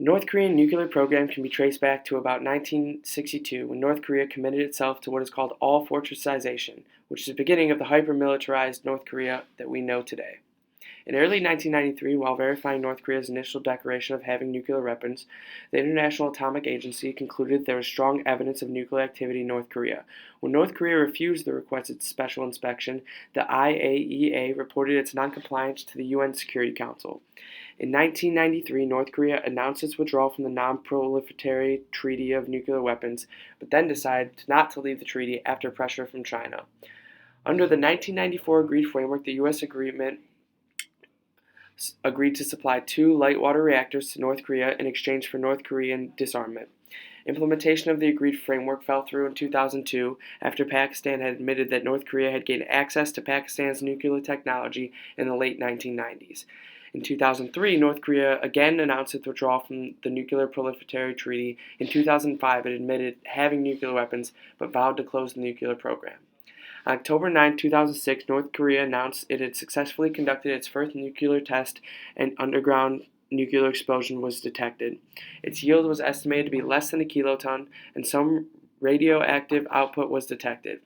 The North Korean nuclear program can be traced back to about 1962 when North Korea committed itself to what is called all-fortressization, which is the beginning of the hyper-militarized North Korea that we know today. In early 1993, while verifying North Korea's initial declaration of having nuclear weapons, the International Atomic Agency concluded there was strong evidence of nuclear activity in North Korea. When North Korea refused the requested special inspection, the IAEA reported its noncompliance to the UN Security Council. In 1993, North Korea announced its withdrawal from the Non-Proliferatory Treaty of Nuclear Weapons, but then decided not to leave the treaty after pressure from China. Under the 1994 agreed framework, the U.S. agreed to supply 2 light water reactors to North Korea in exchange for North Korean disarmament. Implementation of the agreed framework fell through in 2002 after Pakistan had admitted that North Korea had gained access to Pakistan's nuclear technology in the late 1990s. In 2003, North Korea again announced its withdrawal from the Nuclear Proliferatory Treaty. In 2005, it admitted having nuclear weapons but vowed to close the nuclear program. On October 9, 2006, North Korea announced it had successfully conducted its first nuclear test and underground nuclear explosion was detected. Its yield was estimated to be less than a kiloton, and some radioactive output was detected.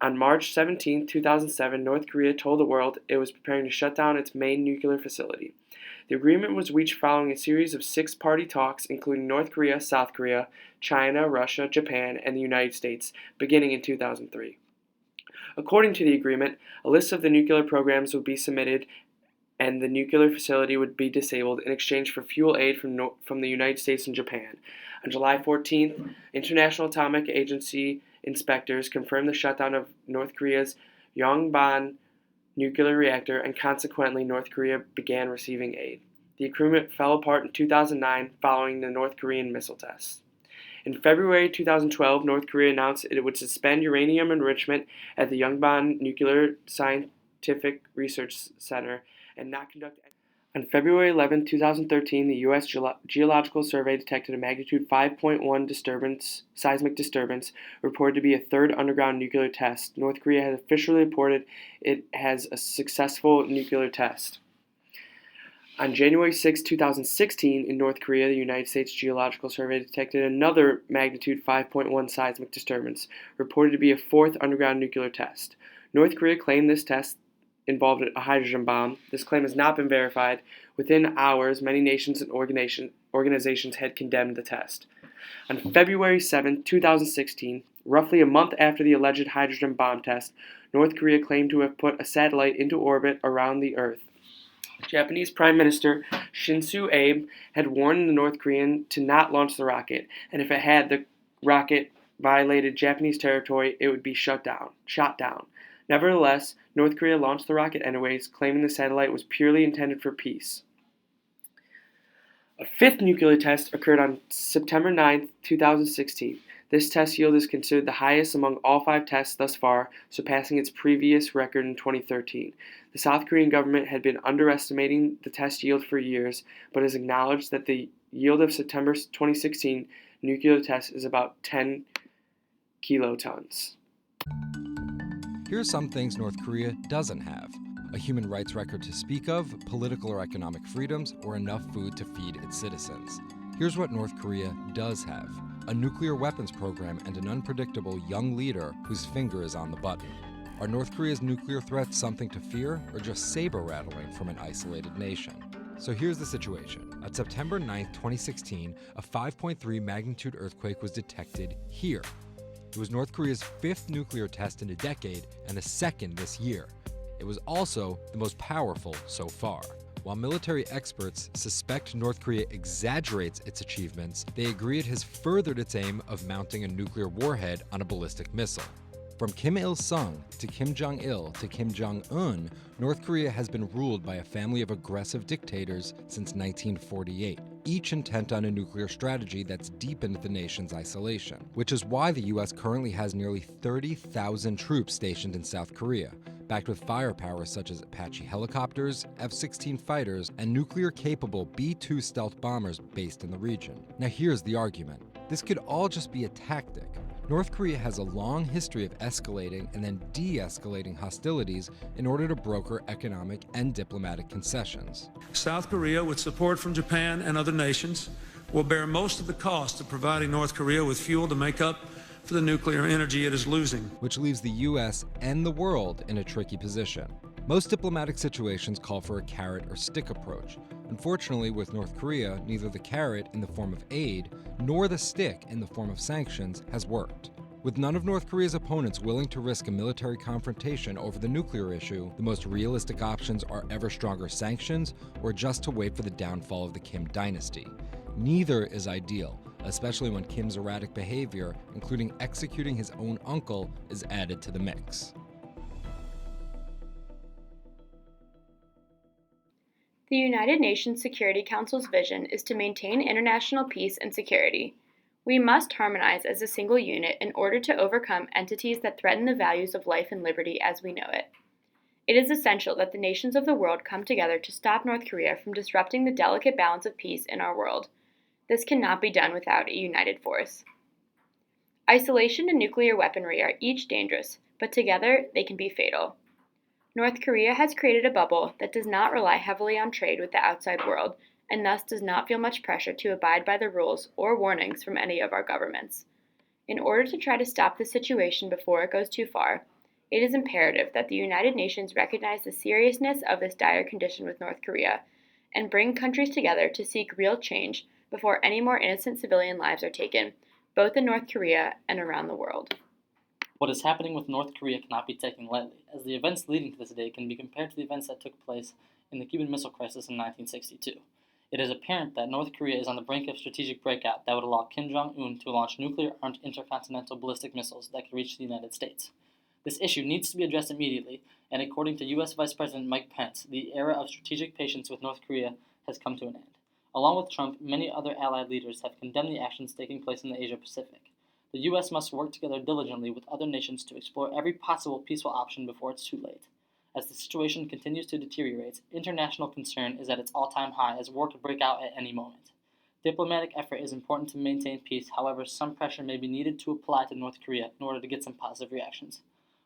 On March 17, 2007, North Korea told the world it was preparing to shut down its main nuclear facility. The agreement was reached following a series of 6-party talks, including North Korea, South Korea, China, Russia, Japan, and the United States, beginning in 2003. According to the agreement, a list of the nuclear programs would be submitted and the nuclear facility would be disabled in exchange for fuel aid from the United States and Japan. On July 14th, International Atomic Agency inspectors confirmed the shutdown of North Korea's Yongbyon nuclear reactor, and consequently North Korea began receiving aid. The agreement fell apart in 2009 following the North Korean missile tests. In February 2012, North Korea announced it would suspend uranium enrichment at the Yongbyon Nuclear Scientific Research Center and not conduct. On February 11, 2013, the U.S. Geological Survey detected a magnitude 5.1 seismic disturbance, reported to be a third underground nuclear test. North Korea has officially reported it has a successful nuclear test. On January 6, 2016, in North Korea, the United States Geological Survey detected another magnitude 5.1 seismic disturbance, reported to be a fourth underground nuclear test. North Korea claimed this test involved a hydrogen bomb. This claim has not been verified. Within hours, many nations and organizations had condemned the test. On February 7, 2016, roughly a month after the alleged hydrogen bomb test, North Korea claimed to have put a satellite into orbit around the Earth. Japanese Prime Minister Shinzo Abe had warned the North Korean to not launch the rocket, and if it had, the rocket violated Japanese territory, it would be shot down. Nevertheless, North Korea launched the rocket anyways, claiming the satellite was purely intended for peace. A fifth nuclear test occurred on September 9, 2016. This test yield is considered the highest among all 5 tests thus far, surpassing its previous record in 2013. The South Korean government had been underestimating the test yield for years, but has acknowledged that the yield of September 2016 nuclear test is about 10 kilotons. Here are some things North Korea doesn't have: a human rights record to speak of, political or economic freedoms, or enough food to feed its citizens. Here's what North Korea does have: a nuclear weapons program and an unpredictable young leader whose finger is on the button. Are North Korea's nuclear threats something to fear, or just saber-rattling from an isolated nation? So here's the situation. On September 9, 2016, a 5.3 magnitude earthquake was detected here. It was North Korea's 5th nuclear test in a decade and the 2nd this year. It was also the most powerful so far. While military experts suspect North Korea exaggerates its achievements, they agree it has furthered its aim of mounting a nuclear warhead on a ballistic missile. From Kim Il-sung to Kim Jong-il to Kim Jong-un, North Korea has been ruled by a family of aggressive dictators since 1948, each intent on a nuclear strategy that's deepened the nation's isolation, which is why the U.S. currently has nearly 30,000 troops stationed in South Korea, backed with firepower such as Apache helicopters, F-16 fighters, and nuclear-capable B-2 stealth bombers based in the region. Now here's the argument. This could all just be a tactic. North Korea has a long history of escalating and then de-escalating hostilities in order to broker economic and diplomatic concessions. South Korea, with support from Japan and other nations, will bear most of the cost of providing North Korea with fuel to make up for the nuclear energy it is losing. Which leaves the U.S. and the world in a tricky position. Most diplomatic situations call for a carrot or stick approach. Unfortunately, with North Korea, neither the carrot in the form of aid nor the stick in the form of sanctions has worked. With none of North Korea's opponents willing to risk a military confrontation over the nuclear issue, the most realistic options are ever stronger sanctions or just to wait for the downfall of the Kim dynasty. Neither is ideal, especially when Kim's erratic behavior, including executing his own uncle, is added to the mix. The United Nations Security Council's vision is to maintain international peace and security. We must harmonize as a single unit in order to overcome entities that threaten the values of life and liberty as we know it. It is essential that the nations of the world come together to stop North Korea from disrupting the delicate balance of peace in our world. This cannot be done without a united force. Isolation and nuclear weaponry are each dangerous, but together they can be fatal. North Korea has created a bubble that does not rely heavily on trade with the outside world, and thus does not feel much pressure to abide by the rules or warnings from any of our governments. In order to try to stop the situation before it goes too far, it is imperative that the United Nations recognize the seriousness of this dire condition with North Korea and bring countries together to seek real change before any more innocent civilian lives are taken, both in North Korea and around the world. What is happening with North Korea cannot be taken lightly, as the events leading to this day can be compared to the events that took place in the Cuban Missile Crisis in 1962. It is apparent that North Korea is on the brink of strategic breakout that would allow Kim Jong-un to launch nuclear-armed intercontinental ballistic missiles that could reach the United States. This issue needs to be addressed immediately, and according to U.S. Vice President Mike Pence, the era of strategic patience with North Korea has come to an end. Along with Trump, many other allied leaders have condemned the actions taking place in the Asia-Pacific. The U.S. must work together diligently with other nations to explore every possible peaceful option before it's too late. As the situation continues to deteriorate, international concern is at its all-time high as war could break out at any moment. Diplomatic effort is important to maintain peace, however, some pressure may be needed to apply to North Korea in order to get some positive reactions.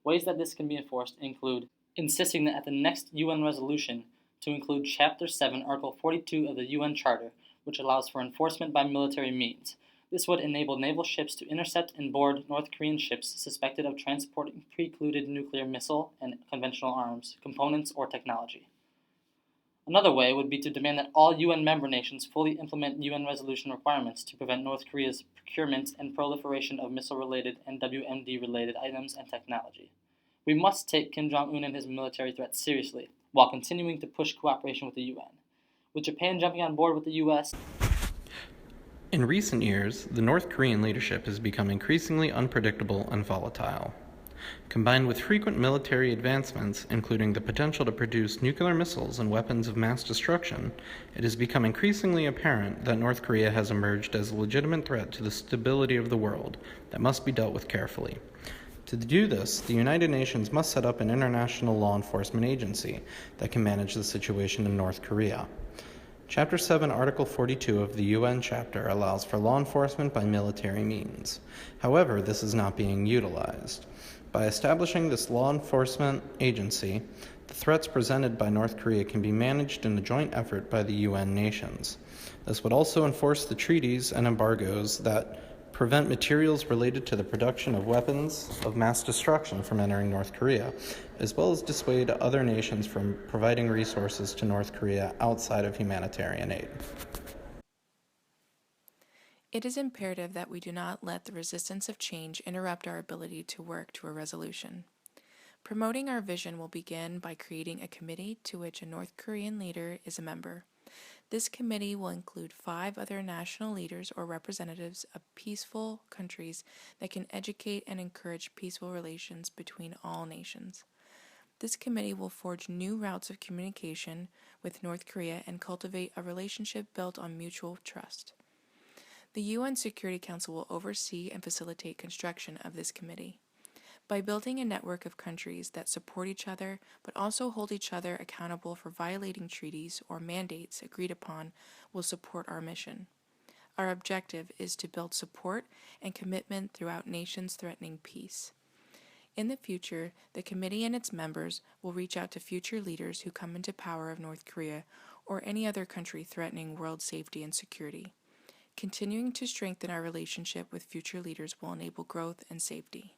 Ways that this can be enforced include insisting that at the next UN resolution to include Chapter 7, Article 42 of the UN Charter, which allows for enforcement by military means. This would enable naval ships to intercept and board North Korean ships suspected of transporting precluded nuclear missile and conventional arms, components, or technology. Another way would be to demand that all UN member nations fully implement UN resolution requirements to prevent North Korea's procurement and proliferation of missile-related and WMD-related items and technology. We must take Kim Jong-un and his military threats seriously, while continuing to push cooperation with the UN. With Japan jumping on board with the U.S., in recent years, the North Korean leadership has become increasingly unpredictable and volatile. Combined with frequent military advancements, including the potential to produce nuclear missiles and weapons of mass destruction, it has become increasingly apparent that North Korea has emerged as a legitimate threat to the stability of the world that must be dealt with carefully. To do this, the United Nations must set up an international law enforcement agency that can manage the situation in North Korea. Chapter 7, Article 42 of the UN chapter allows for law enforcement by military means. However, this is not being utilized. By establishing this law enforcement agency, the threats presented by North Korea can be managed in a joint effort by the UN nations. This would also enforce the treaties and embargoes that prevent materials related to the production of weapons of mass destruction from entering North Korea, as well as dissuade other nations from providing resources to North Korea outside of humanitarian aid. It is imperative that we do not let the resistance of change interrupt our ability to work to a resolution. Promoting our vision will begin by creating a committee to which a North Korean leader is a member. This committee will include 5 other national leaders or representatives of peaceful countries that can educate and encourage peaceful relations between all nations. This committee will forge new routes of communication with North Korea and cultivate a relationship built on mutual trust. The UN Security Council will oversee and facilitate construction of this committee. By building a network of countries that support each other but also hold each other accountable for violating treaties or mandates agreed upon will support our mission. Our objective is to build support and commitment throughout nations threatening peace. In the future, the committee and its members will reach out to future leaders who come into power of North Korea or any other country threatening world safety and security. Continuing to strengthen our relationship with future leaders will enable growth and safety.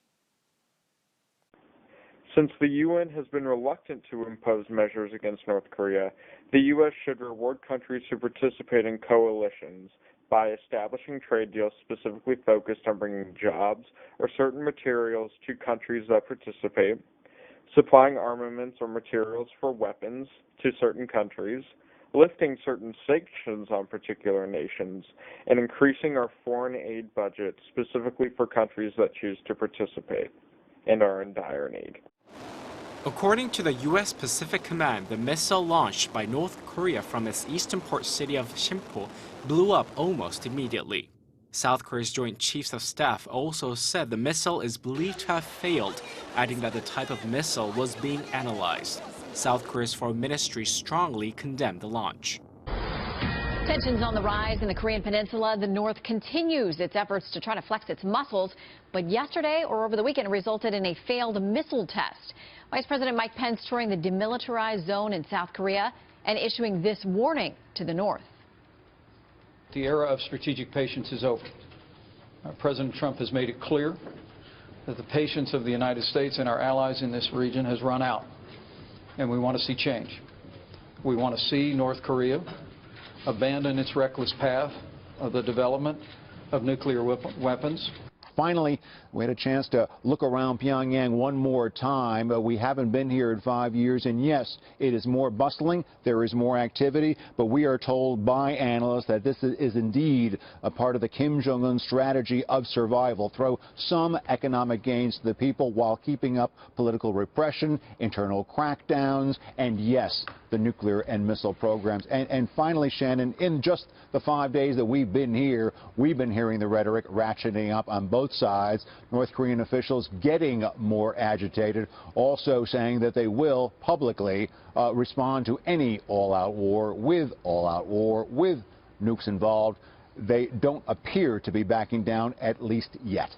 Since the UN has been reluctant to impose measures against North Korea, the U.S. should reward countries who participate in coalitions by establishing trade deals specifically focused on bringing jobs or certain materials to countries that participate, supplying armaments or materials for weapons to certain countries, lifting certain sanctions on particular nations, and increasing our foreign aid budget specifically for countries that choose to participate and are in dire need. According to the U.S. Pacific Command, the missile launched by North Korea from its eastern port city of Sinpo blew up almost immediately. South Korea's Joint Chiefs of Staff also said the missile is believed to have failed, adding that the type of missile was being analyzed. South Korea's foreign ministry strongly condemned the launch. Tensions on the rise in the Korean peninsula. The North continues its efforts to try to flex its muscles, but yesterday or over the weekend it resulted in a failed missile test. Vice President Mike Pence touring the demilitarized zone in South Korea and issuing this warning to the North. The era of strategic patience is over. President Trump has made it clear that the patience of the United States and our allies in this region has run out, and we want to see change. We want to see North Korea abandon its reckless path of the development of nuclear weapons. Finally, we had a chance to look around Pyongyang one more time. We haven't been here in 5 years, and yes, it is more bustling, there is more activity, but we are told by analysts that this is indeed a part of the Kim Jong-un strategy of survival. Throw some economic gains to the people while keeping up political repression, internal crackdowns, and yes, the nuclear and missile programs. And finally, Shannon, in just the 5 days that we've been here, we've been hearing the rhetoric ratcheting up on both sides. North Korean officials getting more agitated, also saying that they will publicly respond to any all-out war with nukes involved. They don't appear to be backing down, at least yet.